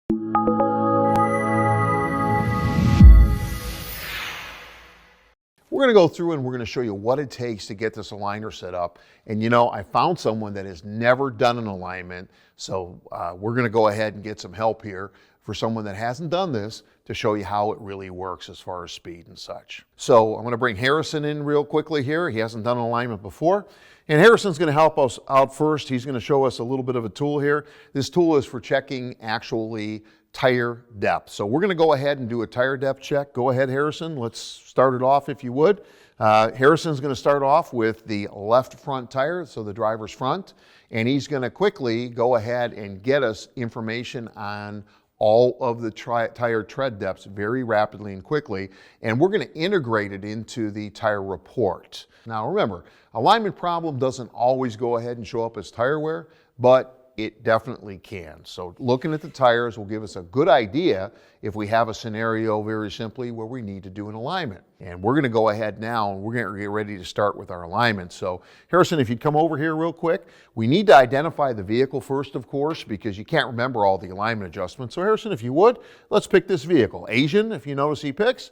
We're going to go through and we're going to show you what it takes to get this aligner set up. And you know, I found someone that has never done an alignment, so we're going to go ahead and get some help here for someone that hasn't done this to show you how it really works as far as speed and such. So I'm going to bring Harrison in real quickly here. He hasn't done an alignment before. And Harrison's going to help us out first. He's going to show us a little bit of a tool here. This tool is for checking actually tire depth. So we're going to go ahead and do a tire depth check. Go ahead, Harrison. Let's start it off if you would. Harrison's going to start off with the left front tire, so the driver's front, and he's going to quickly go ahead and get us information on all of the tire tread depths very rapidly and quickly, and we're going to integrate it into the tire report. Now remember, alignment problem doesn't always go ahead and show up as tire wear, but it definitely can. So looking at the tires will give us a good idea if we have a scenario very simply where we need to do an alignment. And we're going to go ahead now and we're going to get ready to start with our alignment. So Harrison, if you'd come over here real quick, we need to identify the vehicle first, of course, because you can't remember all the alignment adjustments. So Harrison, if you would, let's pick this vehicle. Asian, if you notice he picks.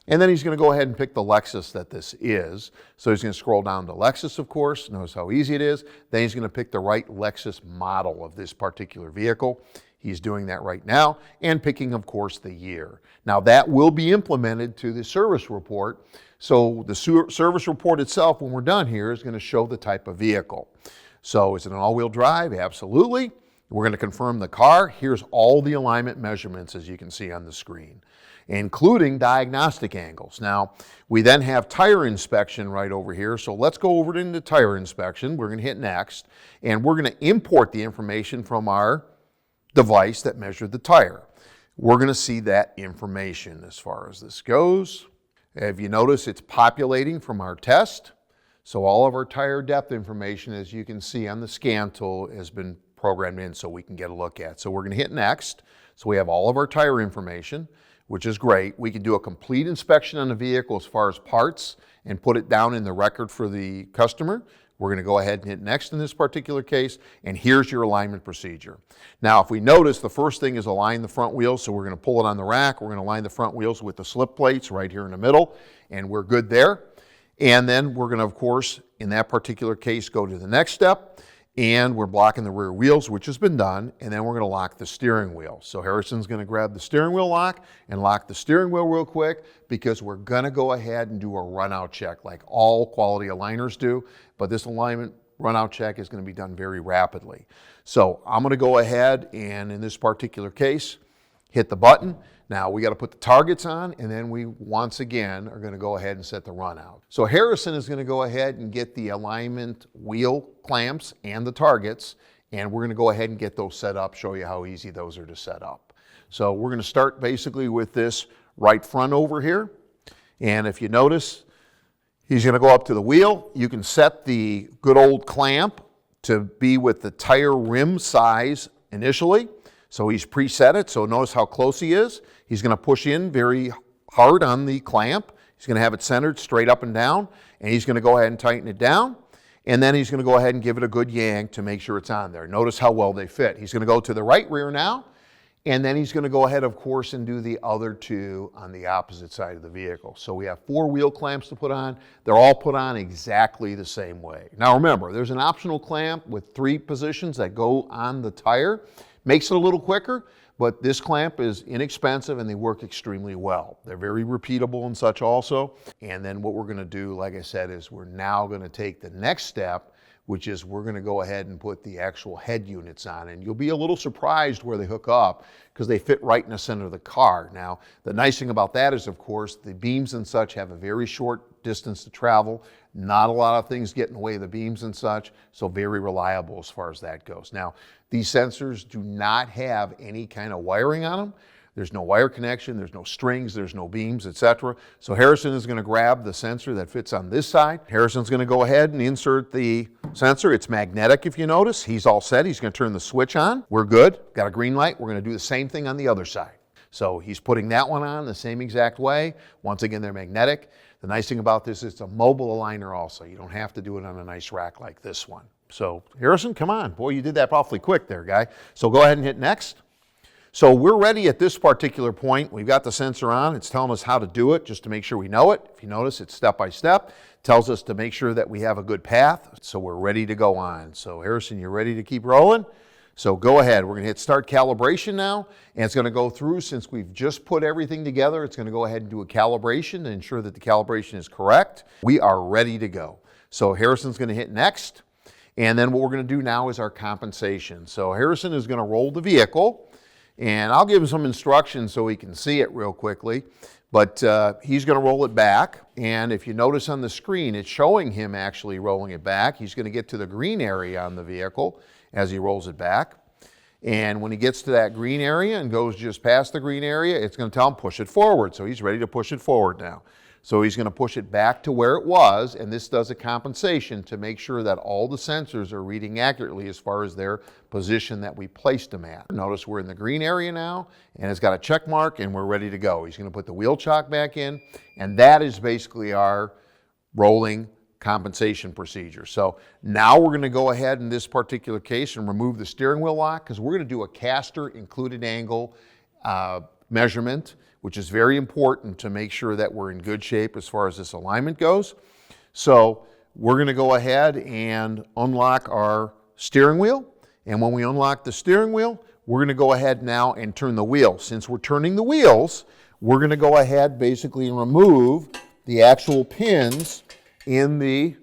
And then he's going to go ahead and pick the Lexus that this is. So he's going to scroll down to Lexus, of course. Notice how easy it is. Then he's going to pick the right Lexus model of this particular vehicle. He's doing that right now and picking, of course, the year. Now that will be implemented to the service report. So the service report itself, when we're done here, is going to show the type of vehicle. So is it an all-wheel drive? Absolutely. We're going to confirm the car. Here's all the alignment measurements, as you can see on the screen, including diagnostic angles. Now, we then have tire inspection right over here. So let's go over into tire inspection. We're going to hit next, and we're going to import the information from our device that measured the tire. We're going to see that information as far as this goes. If you notice, it's populating from our test. So all of our tire depth information, as you can see on the scan tool, has been programmed in so we can get a look at. So we're going to hit next. So we have all of our tire information, which is great. We can do a complete inspection on the vehicle as far as parts and put it down in the record for the customer. We're going to go ahead and hit next in this particular case, and here's your alignment procedure. Now, if we notice, the first thing is align the front wheels, so we're going to pull it on the rack. We're going to align the front wheels with the slip plates right here in the middle, and we're good there. And then we're going to, of course, in that particular case, go to the next step, and we're blocking the rear wheels, which has been done, and then we're going to lock the steering wheel. So Harrison's going to grab the steering wheel lock and lock the steering wheel real quick, because we're going to go ahead and do a run-out check like all quality aligners do, but this alignment run-out check is going to be done very rapidly. So I'm going to go ahead and, in this particular case, hit the button. Now we got to put the targets on, and then we once again are going to go ahead and set the run out. So Harrison is going to go ahead and get the alignment wheel clamps and the targets, and we're going to go ahead and get those set up, show you how easy those are to set up. So we're going to start basically with this right front over here. And if you notice, he's going to go up to the wheel. You can set the good old clamp to be with the tire rim size initially. So he's preset it, so notice how close he is. He's going to push in very hard on the clamp. He's going to have it centered straight up and down, and he's going to go ahead and tighten it down. And then he's going to go ahead and give it a good yank to make sure it's on there. Notice how well they fit. He's going to go to the right rear now, and then he's going to go ahead, of course, and do the other two on the opposite side of the vehicle. So we have 4 wheel clamps to put on. They're all put on exactly the same way. Now remember, there's an optional clamp with 3 positions that go on the tire. Makes it a little quicker, but this clamp is inexpensive and they work extremely well. They're very repeatable and such also. And then what we're going to do, like I said, is we're now going to take the next step, which is we're going to go ahead and put the actual head units on. And you'll be a little surprised where they hook up because they fit right in the center of the car. Now, the nice thing about that is, of course, the beams and such have a very short distance to travel. Not a lot of things get in the way of the beams and such, so very reliable as far as that goes. Now, these sensors do not have any kind of wiring on them. There's no wire connection, there's no strings, there's no beams, etc. So Harrison is going to grab the sensor that fits on this side. Harrison's going to go ahead and insert the sensor. It's magnetic, if you notice. He's all set. He's going to turn the switch on. We're good. Got a green light. We're going to do the same thing on the other side. So he's putting that one on the same exact way. Once again, they're magnetic. The nice thing about this is it's a mobile aligner also. You don't have to do it on a nice rack like this one. So Harrison, come on. Boy, you did that awfully quick there, guy. So go ahead and hit next. So we're ready at this particular point. We've got the sensor on. It's telling us how to do it just to make sure we know it. If you notice, it's step by step. It tells us to make sure that we have a good path. So we're ready to go on. So Harrison, you ready to keep rolling? So go ahead. We're going to hit start calibration now. And it's going to go through, since we've just put everything together, it's going to go ahead and do a calibration to ensure that the calibration is correct. We are ready to go. So Harrison's going to hit next. And then what we're going to do now is our compensation. So Harrison is going to roll the vehicle, and I'll give him some instructions so he can see it real quickly. But he's going to roll it back, and if you notice on the screen, it's showing him actually rolling it back. He's going to get to the green area on the vehicle as he rolls it back. And when he gets to that green area and goes just past the green area, it's going to tell him push it forward. So he's ready to push it forward now. So he's going to push it back to where it was, and this does a compensation to make sure that all the sensors are reading accurately as far as their position that we placed them at. Notice we're in the green area now, and it's got a check mark, and we're ready to go. He's going to put the wheel chock back in, and that is basically our rolling compensation procedure. So now we're going to go ahead in this particular case and remove the steering wheel lock, because we're going to do a caster included angle measurement, which is very important to make sure that we're in good shape as far as this alignment goes. So we're going to go ahead and unlock our steering wheel. And when we unlock the steering wheel, we're going to go ahead now and turn the wheel. Since we're turning the wheels, we're going to go ahead basically and remove the actual pins in the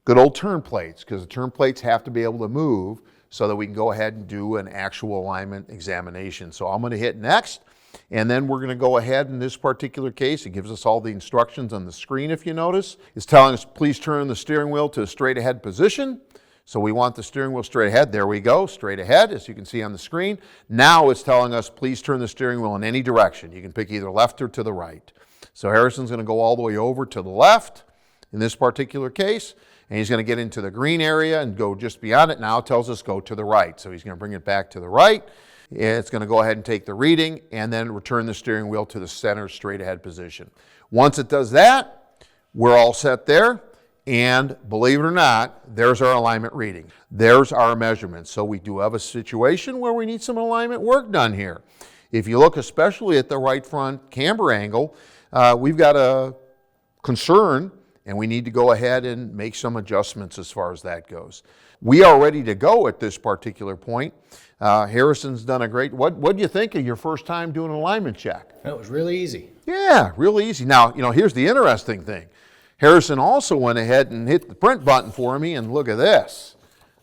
good old turn plates, because the turn plates have to be able to move so that we can go ahead and do an actual alignment examination. So I'm going to hit next. And then we're going to go ahead in this particular case. It gives us all the instructions on the screen, if you notice. It's telling us, please turn the steering wheel to a straight ahead position. So we want the steering wheel straight ahead. There we go, straight ahead, as you can see on the screen. Now it's telling us, please turn the steering wheel in any direction. You can pick either left or to the right. So Harrison's going to go all the way over to the left in this particular case. And he's going to get into the green area and go just beyond it. Now it tells us go to the right. So he's going to bring it back to the right. It's going to go ahead and take the reading and then return the steering wheel to the center straight ahead position. Once it does that, we're all set there. And believe it or not, there's our alignment reading. There's our measurements. So we do have a situation where we need some alignment work done here. If you look especially at the right front camber angle, we've got a concern, and we need to go ahead and make some adjustments as far as that goes. We are ready to go at this particular point. Harrison's done a great, what do you think of your first time doing an alignment check? It was really easy. Yeah, really easy. Now, here's the interesting thing. Harrison also went ahead and hit the print button for me, and look at this.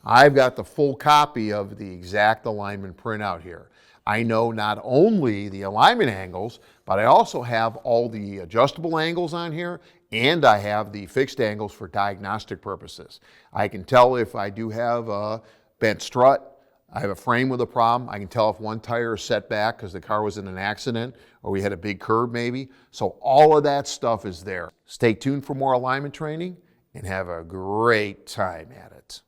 I've got the full copy of the exact alignment printout here. I know not only the alignment angles, but I also have all the adjustable angles on here, and I have the fixed angles for diagnostic purposes. I can tell if I do have a bent strut, I have a frame with a problem. I can tell if one tire is set back because the car was in an accident or we had a big curb maybe. So all of that stuff is there. Stay tuned for more alignment training and have a great time at it.